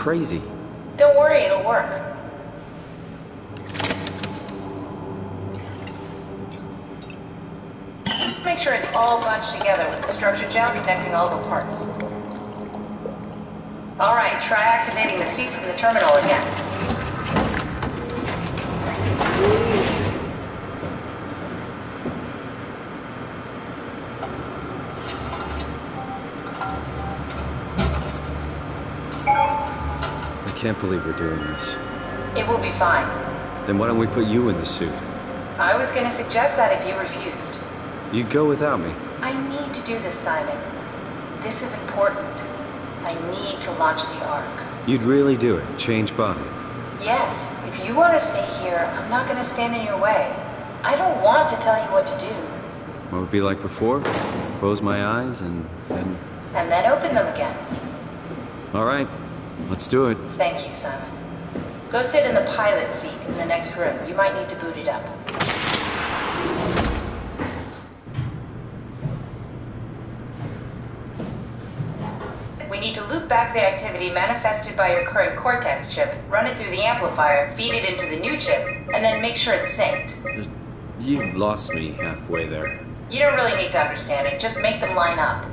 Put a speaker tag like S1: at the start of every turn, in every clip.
S1: crazy.
S2: Don't worry, it'll work. Make sure it's all bunched together with the structure gel connecting all the parts. Alright, try activating the suit from the terminal again.
S1: I can't believe we're doing this.
S2: It will be fine.
S1: Then why don't we put you in the suit?
S2: I was gonna suggest that if you refused.
S1: You'd go without me.
S2: I need to do this, Simon. This is important. I need to launch the Ark.
S1: You'd really do it? Change body?
S2: Yes, if you want to stay here, I'm not gonna stand in your way. I don't want to tell you what to do.
S1: What would it be like before? Close my eyes and then...
S2: And then open them again.
S1: Alright, let's do it.
S2: Thank you, Simon. Go sit in the pilot seat in the next room. You might need to boot it up. We need to loop back the activity manifested by your current Cortex chip, run it through the amplifier, feed it into the new chip, and then make sure it's synced.
S1: You lost me halfway there.
S2: You don't really need to understand it, just make them line up.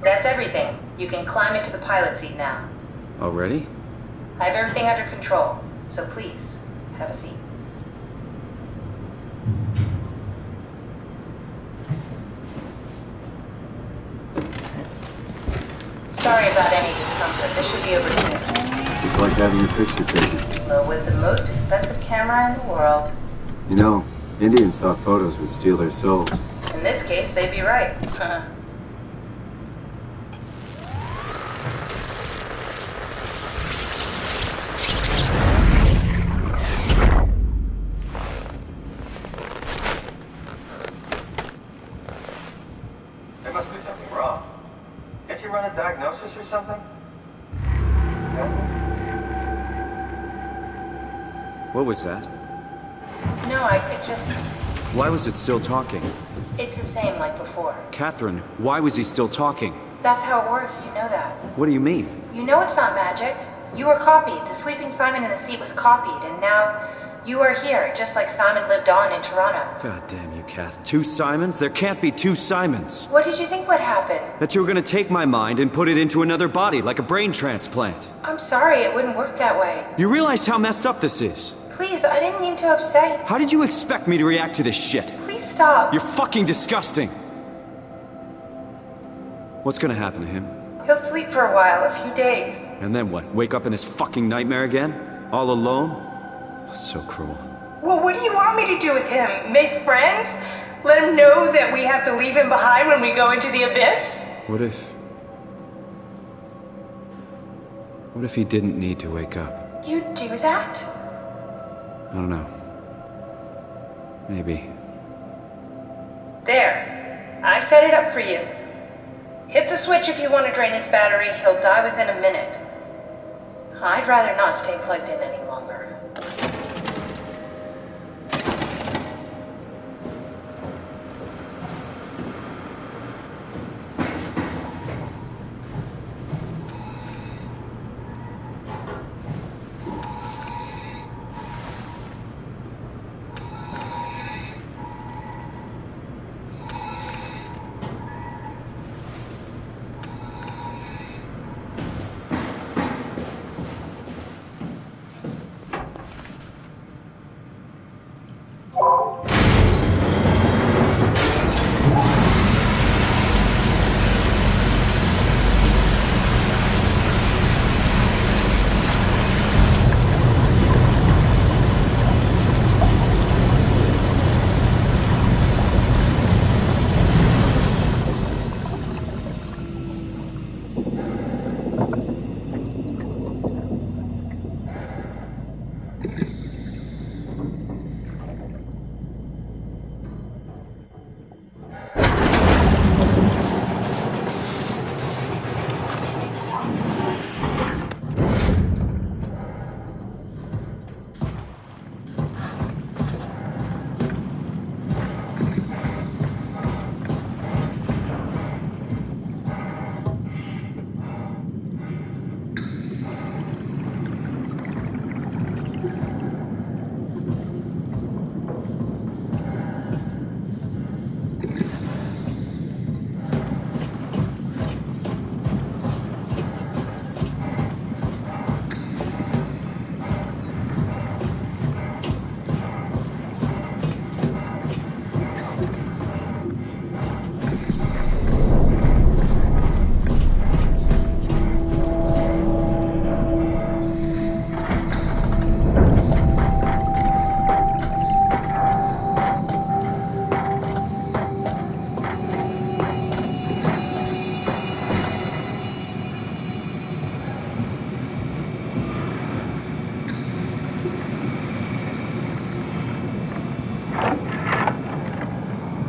S2: That's everything. You can climb into the pilot seat now.
S1: Already?
S2: I have everything under control, so please, have a seat. Sorry about any discomfort. This should be over soon.
S1: It's like having your picture taken.
S2: Well, with the most expensive camera in the world.
S1: You know, Indians thought photos would steal their souls.
S2: In this case, they'd be right.
S3: There must be something wrong. Can't you run a diagnosis or something?
S1: What was that?
S2: No, it's just...
S1: Why was it still talking?
S2: It's the same like before.
S1: Catherine, why was he still talking?
S2: That's how it works, you know that.
S1: What do you mean?
S2: You know it's not magic. You were copied. The sleeping Simon in the seat was copied, and now you are here, just like Simon lived on in Toronto.
S1: God damn you, Kath. 2 Simons? There can't be 2 Simons.
S2: What did you think would happen?
S1: That you were gonna take my mind and put it into another body, like a brain transplant.
S2: I'm sorry, it wouldn't work that way.
S1: You realize how messed up this is?
S2: Please, I didn't mean to upset you.
S1: How did you expect me to react to this shit?
S2: Please stop.
S1: You're fucking disgusting. What's gonna happen to him?
S2: He'll sleep for a while, a few days.
S1: And then what? Wake up in this fucking nightmare again? All alone? So cruel.
S2: Well, what do you want me to do with him? Make friends? Let him know that we have to leave him behind when we go into the abyss?
S1: What if he didn't need to wake up?
S2: You'd do that?
S1: I don't know. Maybe.
S2: There. I set it up for you. Hit the switch if you want to drain his battery. He'll die within a minute. I'd rather not stay plugged in any longer.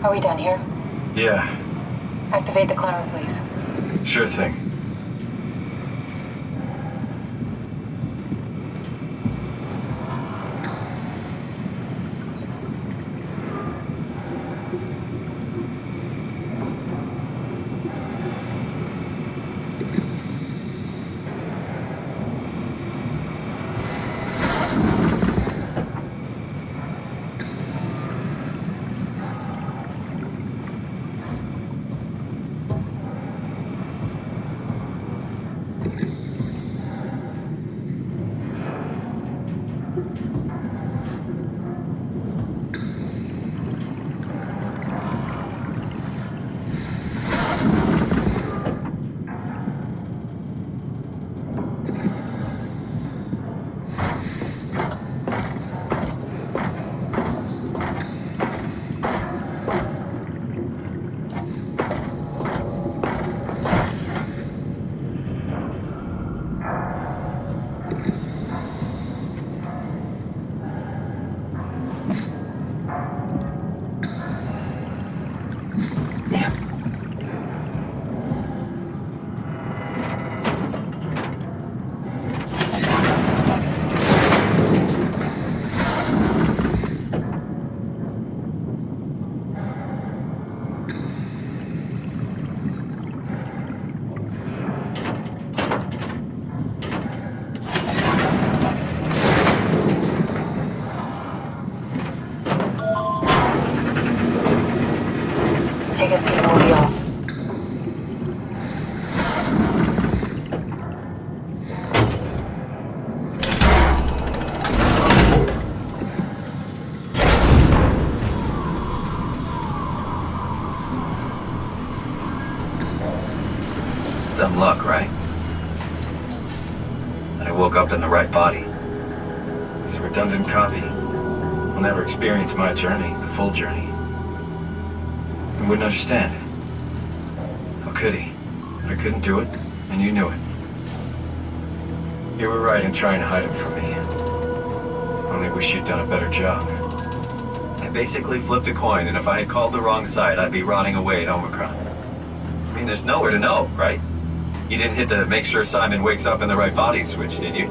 S2: Are we done here?
S3: Yeah,
S2: Activate the climber, please.
S3: sure thing.
S2: Take a seat and we'll be off.
S3: It's dumb luck, right? That I woke up in the right body. This redundant copy will never experience my journey, the full journey. He wouldn't understand. How could he? I couldn't do it, and you knew it. You were right in trying to hide it from me. Only wish you'd done a better job. I basically flipped a coin, and if I had called the wrong side, I'd be rotting away at Omicron. I mean, there's nowhere to know, right? You didn't hit the make sure Simon wakes up in the right body switch, did you?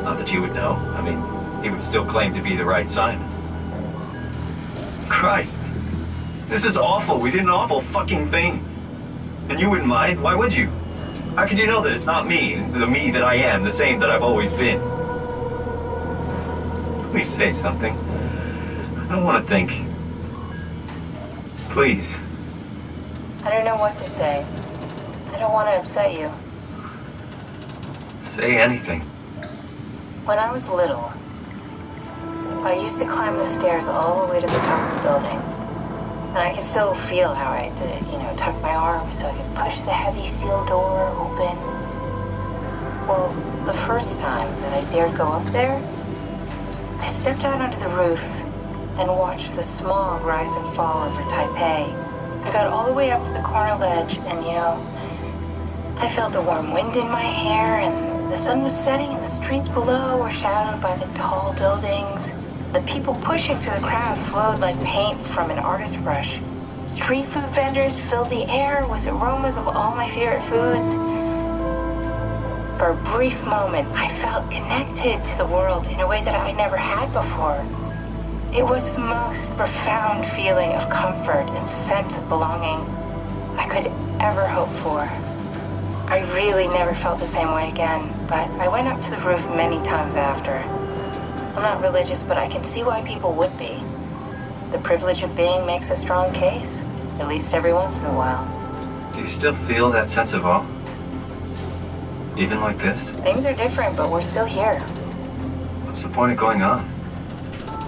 S3: Not that you would know. I mean, he would still claim to be the right Simon. Christ. This is awful. We did an awful fucking thing. And you wouldn't mind? Why would you? How could you know that it's not me, the me that I am, the same that I've always been? Please say something. I don't want to think. Please.
S2: I don't know what to say. I don't want to upset you.
S3: Say anything.
S2: When I was little, I used to climb the stairs all the way to the top of the building. And I could still feel how I had to, tuck my arms so I could push the heavy steel door open. Well, the first time that I dared go up there, I stepped out onto the roof and watched the smog rise and fall over Taipei. I got all the way up to the corner ledge and, I felt the warm wind in my hair and the sun was setting and the streets below were shadowed by the tall buildings. The people pushing through the crowd flowed like paint from an artist's brush. Street food vendors filled the air with aromas of all my favorite foods. For a brief moment, I felt connected to the world in a way that I never had before. It was the most profound feeling of comfort and sense of belonging I could ever hope for. I really never felt the same way again, but I went up to the roof many times after. I'm not religious, but I can see why people would be. The privilege of being makes a strong case, at least every once in a while.
S3: Do you still feel that sense of awe? Even like this?
S2: Things are different, but we're still here.
S3: What's the point of going on?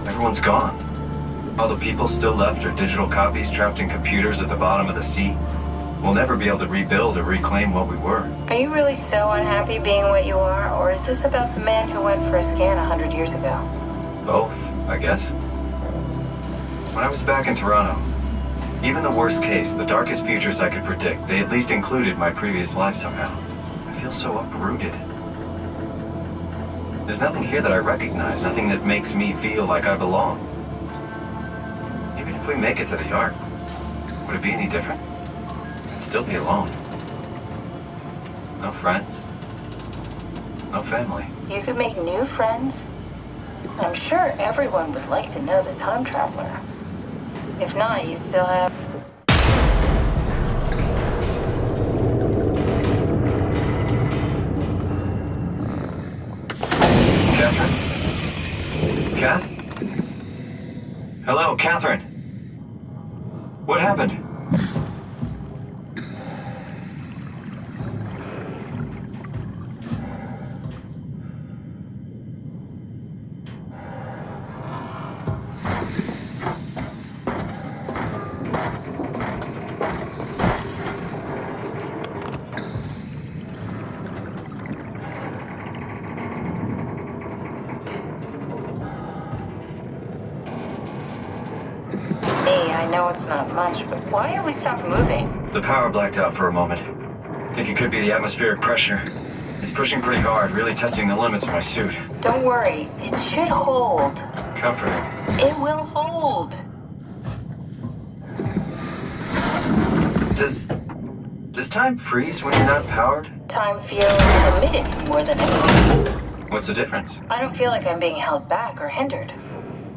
S3: Everyone's gone. All the people still left are digital copies trapped in computers at the bottom of the sea. We'll never be able to rebuild or reclaim what we were.
S2: Are you really so unhappy being what you are, or is this about the man who went for a scan 100 years ago?
S3: Both, I guess. When I was back in Toronto, even the worst case, the darkest futures I could predict, they at least included my previous life somehow. I feel so uprooted. There's nothing here that I recognize, nothing that makes me feel like I belong. Even if If we make it to the Ark, would it be any different? I'd still be alone. No friends. No family.
S2: You could make new friends. I'm sure everyone would like to know the time traveler. If not, you still have...
S3: Catherine? Kath? Hello, Catherine. What happened?
S2: I know it's not much, but why have we stopped moving?
S3: The power blacked out for a moment. Think it could be the atmospheric pressure. It's pushing pretty hard, really testing the limits of my suit.
S2: Don't worry, it should hold.
S3: Comforting.
S2: It will hold.
S3: Does time freeze when you're not powered?
S2: Time feels committed more than anything.
S3: What's the difference?
S2: I don't feel like I'm being held back or hindered.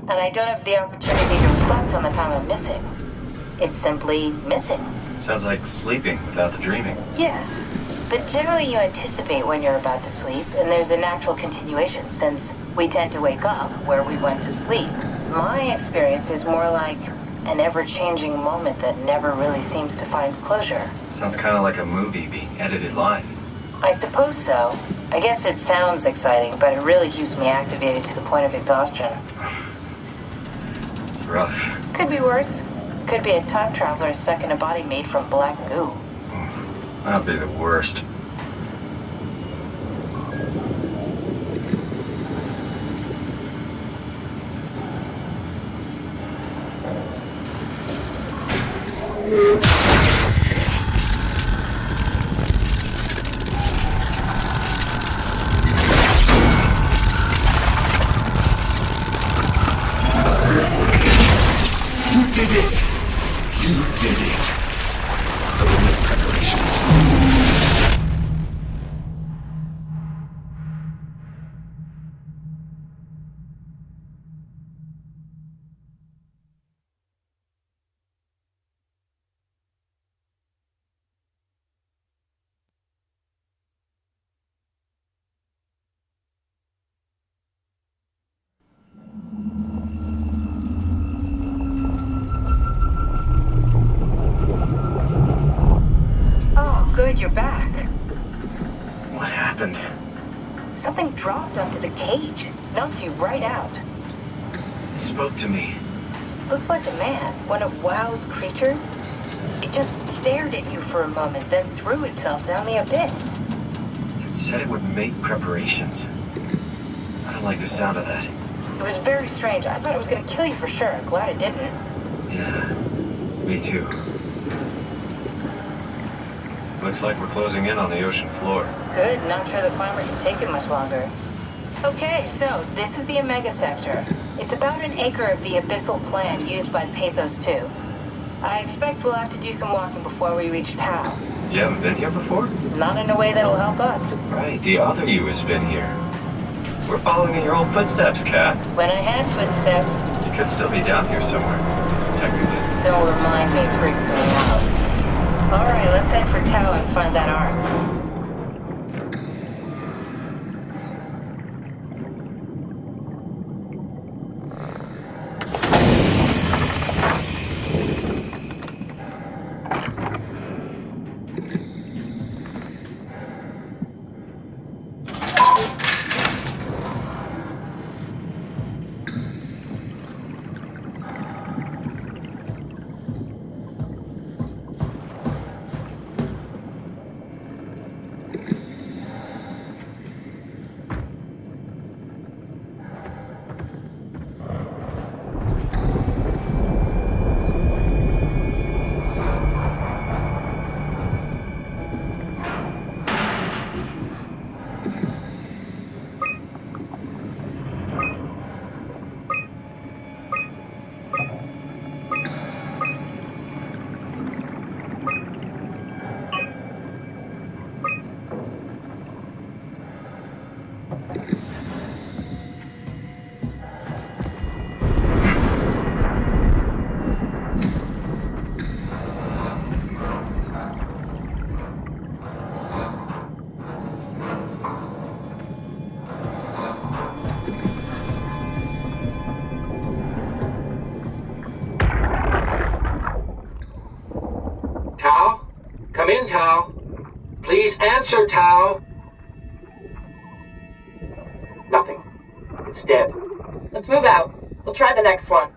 S2: And I don't have the opportunity to reflect on the time I'm missing. It's simply missing.
S3: Sounds like sleeping without the dreaming.
S2: Yes, but generally you anticipate when you're about to sleep, and there's a natural continuation since we tend to wake up where we went to sleep. My experience is more like an ever-changing moment that never really seems to find closure.
S3: Sounds kind of like a movie being edited live.
S2: I suppose so. I guess it sounds exciting, but it really keeps me activated to the point of exhaustion.
S3: It's rough.
S2: Could be worse. Could be a time traveler stuck in a body made from black goo.
S3: That'd be the worst.
S4: You did it! You did it! I will make preparations.
S2: Oh, good, you're back.
S3: What happened?
S2: Something dropped onto the cage. Knocked you right out.
S3: It spoke to me.
S2: Looked like a man, one of WoW's creatures. It just stared at you for a moment, then threw itself down the abyss.
S3: It said it would make preparations. I don't like the sound of that.
S2: It was very strange. I thought it was gonna kill you for sure. Glad it didn't.
S3: Yeah, me too. Looks like we're closing in on the ocean floor.
S2: Good, not sure the climber can take it much longer. Okay, so this is the Omega Sector. It's about an acre of the abyssal plan used by Pathos 2. I expect we'll have to do some walking before we reach Tau.
S3: You haven't been here before?
S2: Not in a way that'll help us.
S3: Right, the other you has been here. We're following in your old footsteps, Kat.
S2: When I had footsteps,
S3: You could still be down here somewhere, technically.
S2: don't remind me, freaks me out. Alright, let's head for Tau and find that ark.
S5: in, Tao. Please answer, Tao. Nothing. It's dead.
S6: Let's move out. We'll try the next one.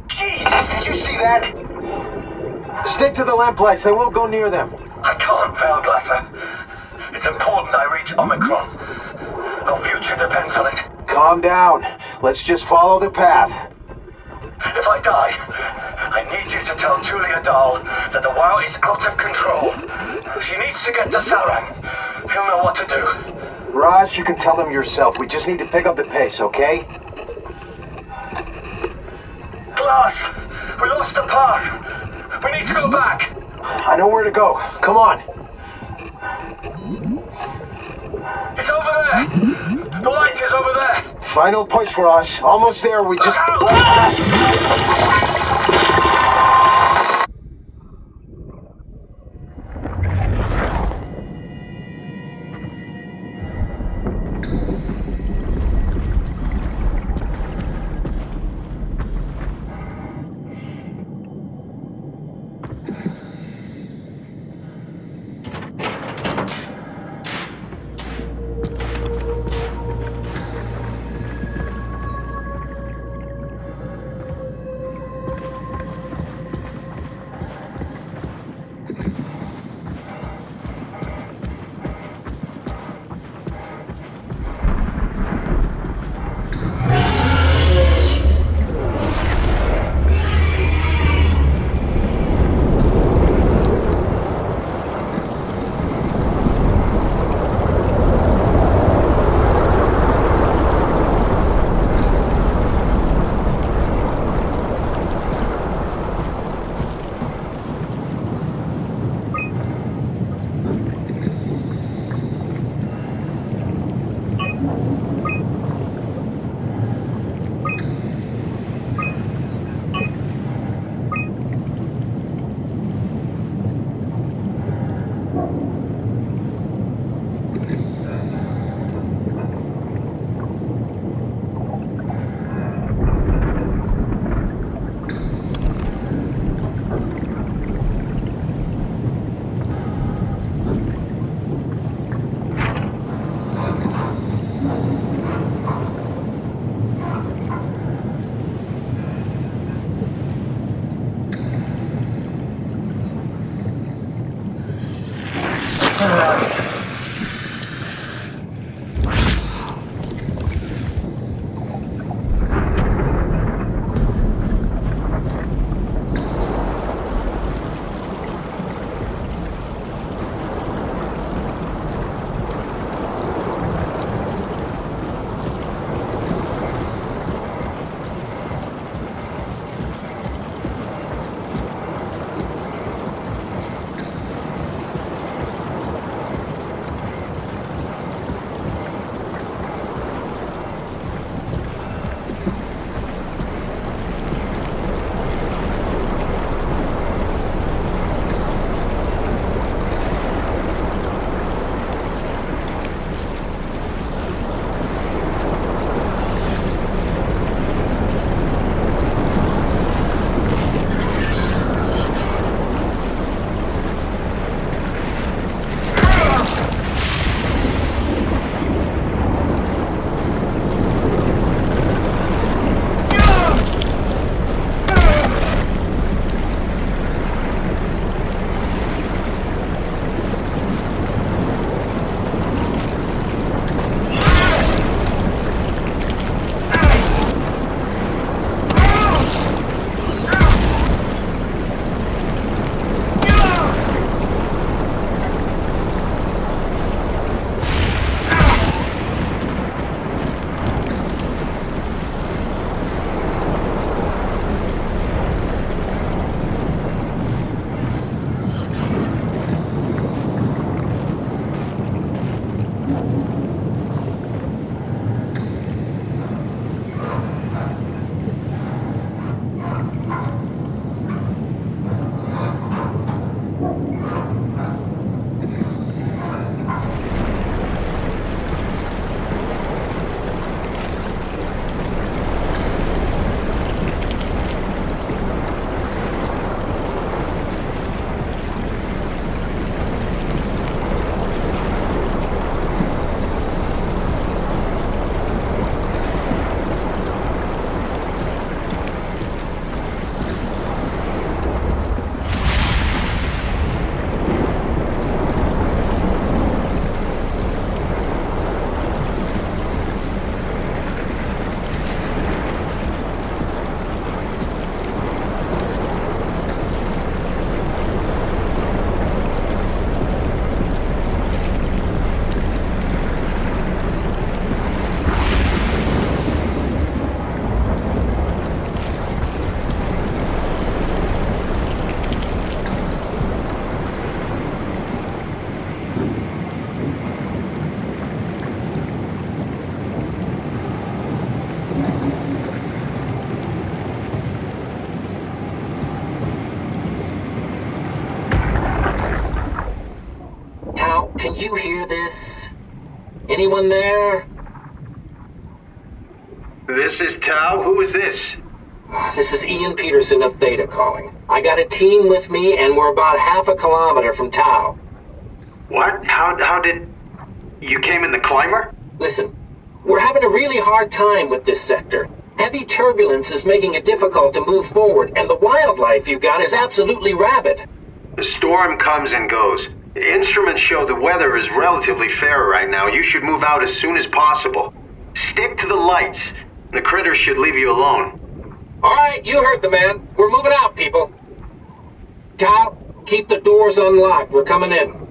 S5: Jesus, did you see that?
S7: Stick to the lamplights, they won't go near them.
S5: I can't, Veilglasser. It's important I reach Omicron. Our future depends on it.
S7: Calm down. Let's just follow the path.
S5: If I die, I need you to tell Julia Dahl that the WoW is out of control. She needs to get to Sarang. He'll know what to do.
S7: Raj, you can tell them yourself. We just need to pick up the pace, okay?
S5: Glass! We lost the path! We need to go back!
S7: I know where to go. Come on.
S5: It's over there! The light is over there!
S7: Final push, Raj. Almost there. We just...
S5: Look out!
S8: you hear this? Anyone there?
S9: This is Tau. Who is this?
S8: This is Ian Peterson of Theta calling. I got a team with me, and we're about half a kilometer from Tau.
S9: What? How did... You came in the climber?
S8: Listen, we're having a really hard time with this sector. Heavy turbulence is making it difficult to move forward, and the wildlife you got is absolutely rabid.
S9: The storm comes and goes. Instruments show the weather is relatively fair right now. You should move out as soon as possible. Stick to the lights. The critters should leave you alone.
S8: All right, you heard the man. We're moving out, people. Tau, keep the doors unlocked. We're coming in.